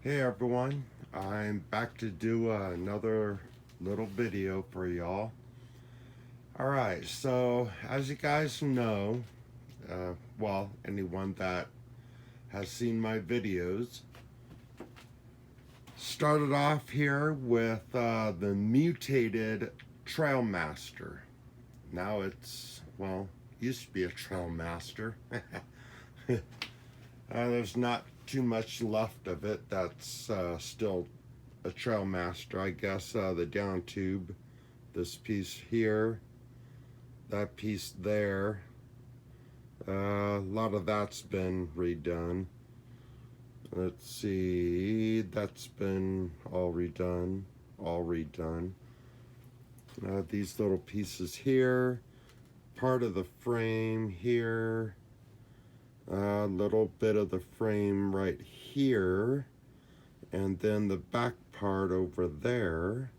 Hey everyone, I'm back to do another little video for y'all. Alright, so as you guys know, well, anyone that has seen my videos, started off here with the mutated Trailmaster. Now it's, well, used to be a Trailmaster. There's not too much left of it. That's still a Trailmaster. I guess the down tube, this piece here, that piece there, a lot of that's been redone. Let's see, that's been all redone. These little pieces here, part of the frame here, a little bit of the frame right here, and then the back part over there,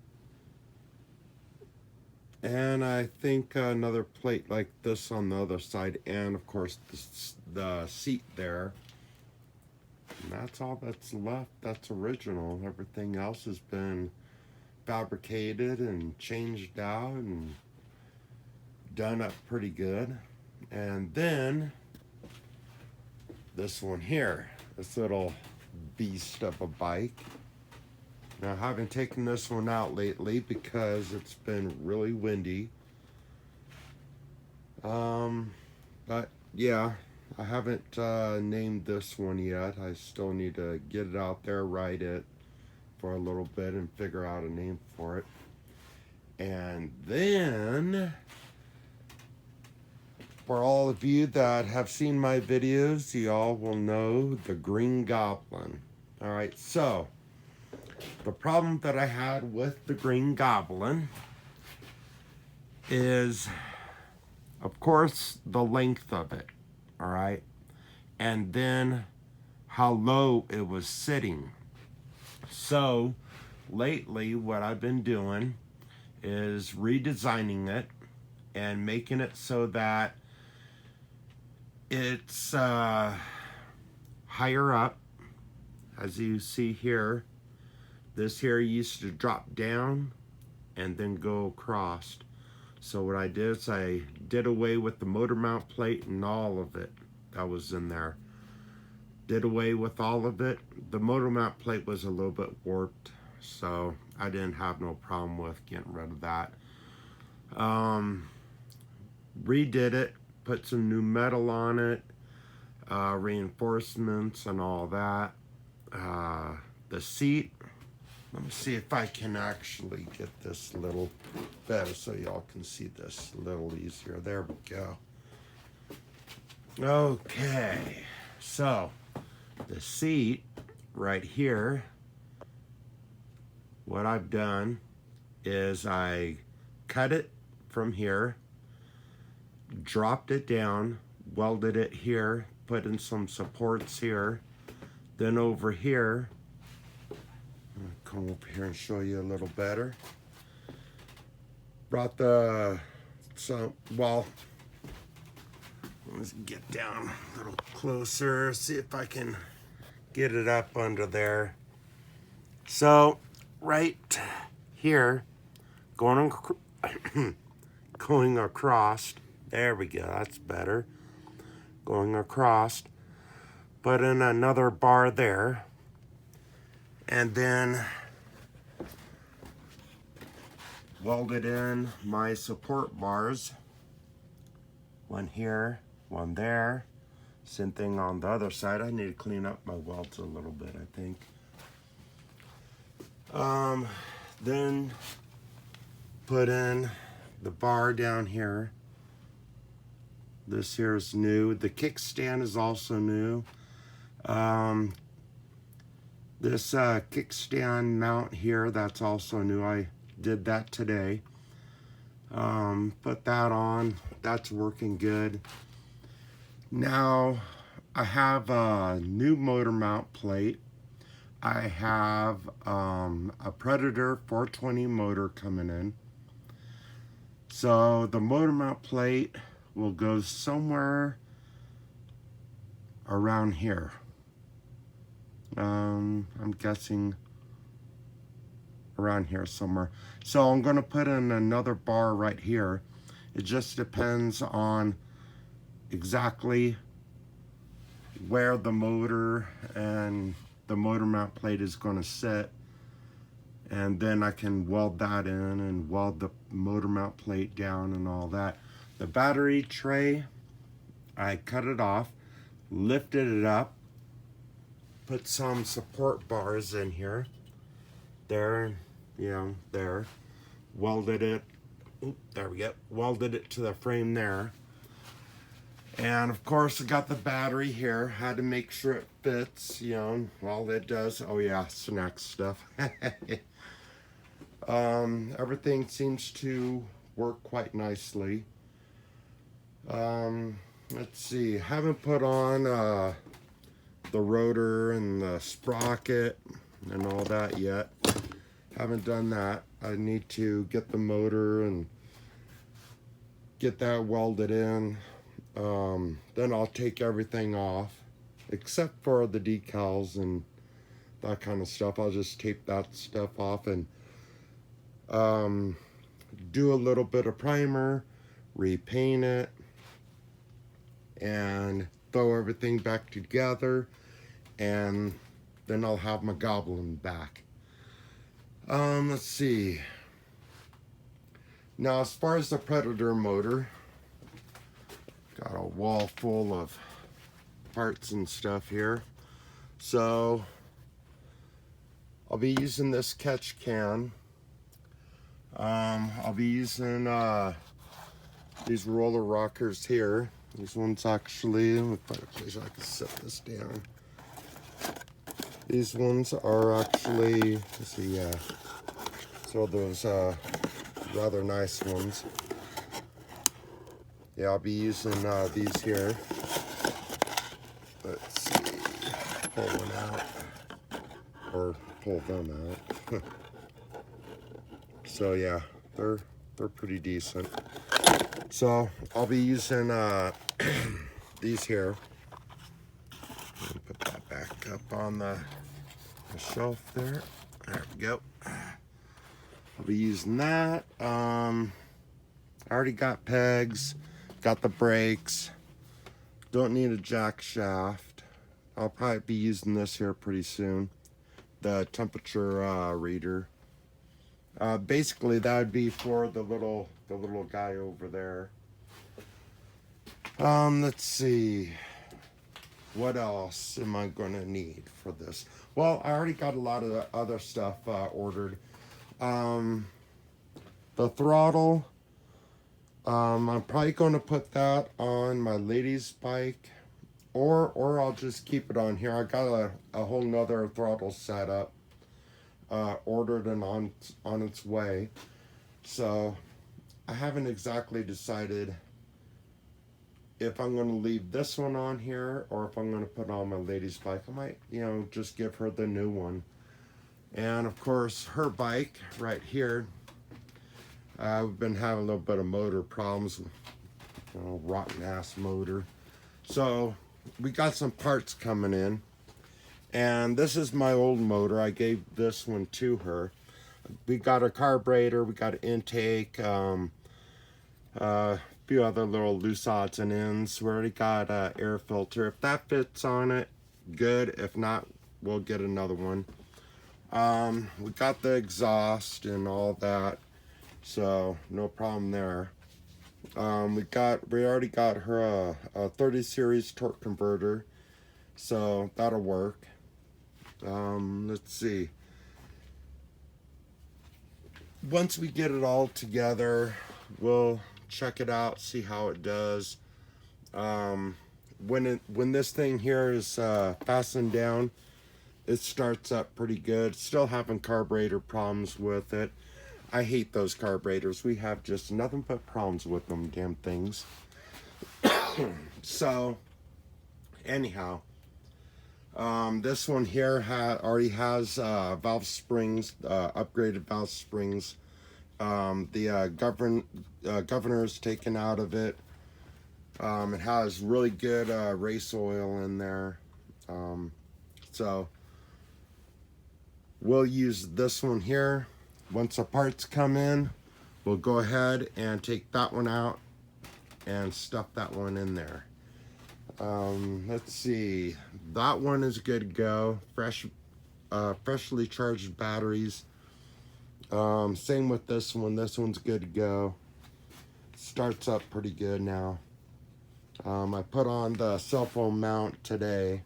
and I think another plate like this on the other side, and of course the seat there. And that's all that's left. That's original. Everything else has been fabricated and changed out and done up pretty good. And then this one here, this little beast of a bike. Now, I haven't taken this one out lately because it's been really windy. But yeah, I haven't named this one yet. I still need to get it out there, ride it for a little bit and figure out a name for it. And then, for all of you that have seen my videos, y'all will know the Green Goblin. All right, so the problem that I had with the Green Goblin is, of course, the length of it, all right? And then how low it was sitting. So lately, what I've been doing is redesigning it and making it so that it's higher up. As you see here, this here used to drop down and then go across. So what I did is I did away with the motor mount plate and all of it that was in there. Did away with all of it. The motor mount plate was a little bit warped, so I didn't have no problem with getting rid of that. Redid it, put some new metal on it, reinforcements and all that. The seat, let me see if I can actually get this a little better so y'all can see this a little easier. There we go. Okay, so the seat right here, what I've done is I cut it from here, dropped it down, welded it here, put in some supports here, then over here, come over here and show you a little better. Brought well, let's get down a little closer, see if I can get it up under there. So, right here, going across, there we go, that's better. Going across, put in another bar there, and then welded in my support bars. One here, one there. Same thing on the other side. I need to clean up my welds a little bit, I think. Then put in the bar down here. This here is new. The kickstand is also new. This kickstand mount here, that's also new. I did that today. Put that on. That's working good. Now, I have a new motor mount plate. I have a Predator 420 motor coming in. So the motor mount plate will go somewhere around here. I'm guessing around here somewhere. So I'm going to put in another bar right here. It just depends on exactly where the motor and the motor mount plate is going to sit, and then I can weld that in and weld the motor mount plate down and all that. The battery tray, I cut it off, lifted it up, put some support bars in here, there, you know, there, welded it, there we go, welded it to the frame there. And of course I got the battery here, had to make sure it fits, you know, well it does. Oh yeah, snack stuff. Everything seems to work quite nicely. Let's see, haven't put on the rotor and the sprocket and all that yet. Haven't done that. I need to get the motor and get that welded in. Then I'll take everything off except for the decals and that kind of stuff. I'll just tape that stuff off and do a little bit of primer, repaint it, and throw everything back together, and then I'll have my goblin back. Let's see. Now as far as the Predator motor, got a wall full of parts and stuff here. So I'll be using this catch can. I'll be using these roller rockers here. These ones actually, let me find a place I can set this down. These ones are actually, let's see, yeah. So those rather nice ones. Yeah, I'll be using these here. Let's see, pull one out, or pull them out. So yeah, they're pretty decent. So I'll be using these here. Let me put that back up on the shelf there. There we go. I'll be using that. I already got pegs, got the brakes. Don't need a jack shaft. I'll probably be using this here pretty soon. The temperature reader. Basically that would be for the little guy over there. Let's see. What else am I gonna need for this? Well, I already got a lot of the other stuff ordered. The throttle, I'm probably gonna put that on my lady's bike, or I'll just keep it on here. I got a whole nother throttle set up, ordered and on its way. So I haven't exactly decided if I'm going to leave this one on here or if I'm going to put on my lady's bike. I might, you know, just give her the new one. And of course her bike right here, we've been having a little bit of motor problems, you know, rotten ass motor. So we got some parts coming in, and this is my old motor. I gave this one to her. We got a carburetor, we got an intake, a few other little loose odds and ends. We already got an air filter. If that fits on it, good. If not, we'll get another one. We got the exhaust and all that, so no problem there. We already got her a 30 series torque converter, so that'll work. Let's see. Once we get it all together, we'll check it out, see how it does. When this thing here is fastened down, it starts up pretty good. Still having carburetor problems with it. I hate those carburetors. We have just nothing but problems with them damn things. So anyhow, this one here already has valve springs, upgraded valve springs. The governor is taken out of it. It has really good race oil in there. So we'll use this one here. Once the parts come in, we'll go ahead and take that one out and stuff that one in there. Let's see, that one is good to go. Freshly charged batteries. Same with this one. This one's good to go. Starts up pretty good now. I put on the cell phone mount today,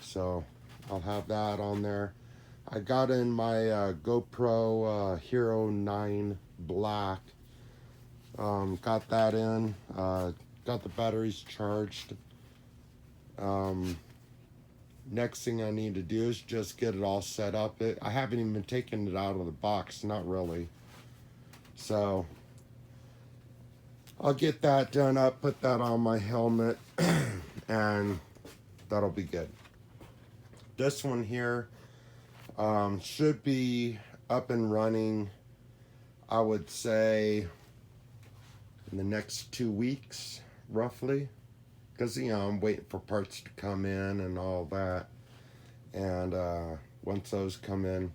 so I'll have that on there. I got in my GoPro Hero 9 Black. Got that in. Got the batteries charged. Next thing I need to do is just get it all set up. I haven't even taken it out of the box, not really. So I'll get that done up, put that on my helmet, and that'll be good. This one here should be up and running, I would say, in the next 2 weeks, roughly. Because, you know, I'm waiting for parts to come in and all that. And once those come in,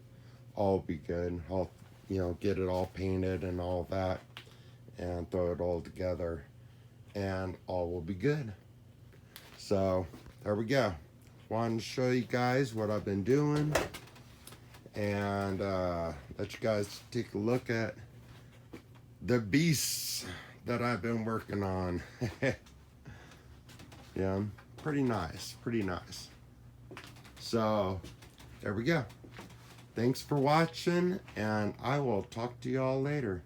all will be good. I'll, you know, get it all painted and all that, and throw it all together, and all will be good. So there we go. Wanted to show you guys what I've been doing, and let you guys take a look at the beasts that I've been working on. Yeah, pretty nice, pretty nice. So there we go. Thanks for watching, and I will talk to y'all later.